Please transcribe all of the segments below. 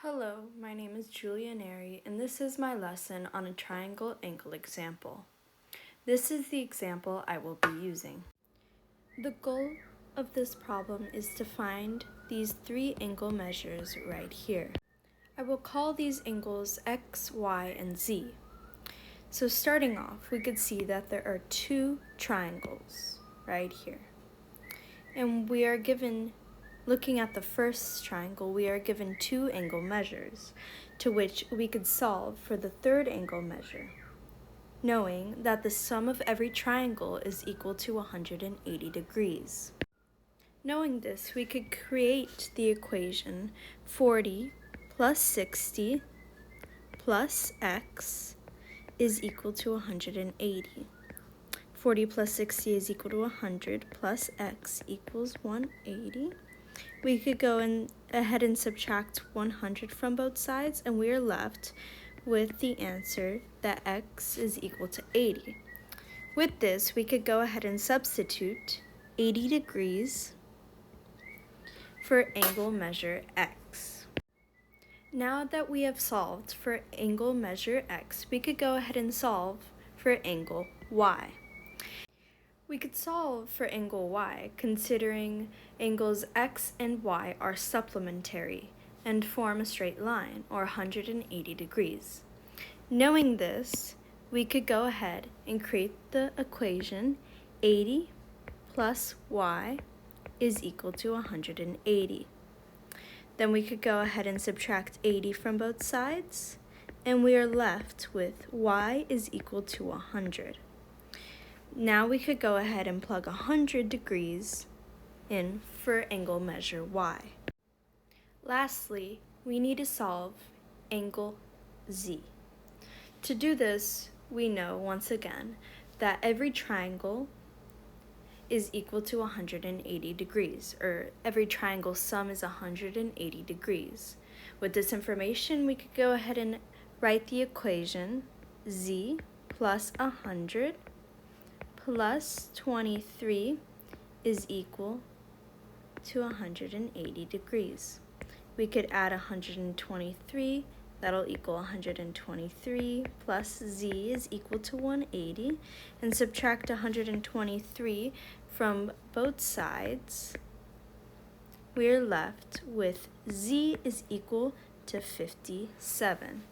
Hello, my name is Giulia Neri, and this is my lesson on a triangle angle example. This is the example I will be using. The goal of this problem is to find these three angle measures right here. I will call these angles X, Y, and Z. So starting off, we could see that there are two triangles right here. And we are given, looking at the first triangle, we are given two angle measures, to which we could solve for the third angle measure, knowing that the sum of every triangle is equal to 180 degrees. Knowing this, we could create the equation 40 plus 60 plus x is equal to 180. 40 plus 60 is equal to 100 plus x equals 180. We could go ahead and subtract 100 from both sides, and we are left with the answer that x is equal to 80. With this, we could go ahead and substitute 80 degrees for angle measure x. Now that we have solved for angle measure x, we could go ahead and solve for angle y. We could solve for angle y considering angles x and y are supplementary and form a straight line, or 180 degrees. Knowing this, we could go ahead and create the equation 80 plus y is equal to 180. Then we could go ahead and subtract 80 from both sides, and we are left with y is equal to 100. Now we could go ahead and plug 100 degrees in for angle measure y. Lastly, we need to solve angle z. To do this, we know once again that every triangle is equal to 180 degrees, or every triangle sum is 180 degrees. With this information, we could go ahead and write the equation z plus 100 plus 23 is equal to 180 degrees. We could add 123, that'll equal 123 plus z is equal to 180, and subtract 123 from both sides. We're left with z is equal to 57.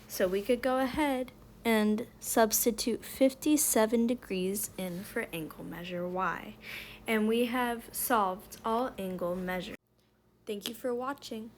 So we could go ahead and substitute 57 degrees in for angle measure y. And we have solved all angle measures. Thank you for watching.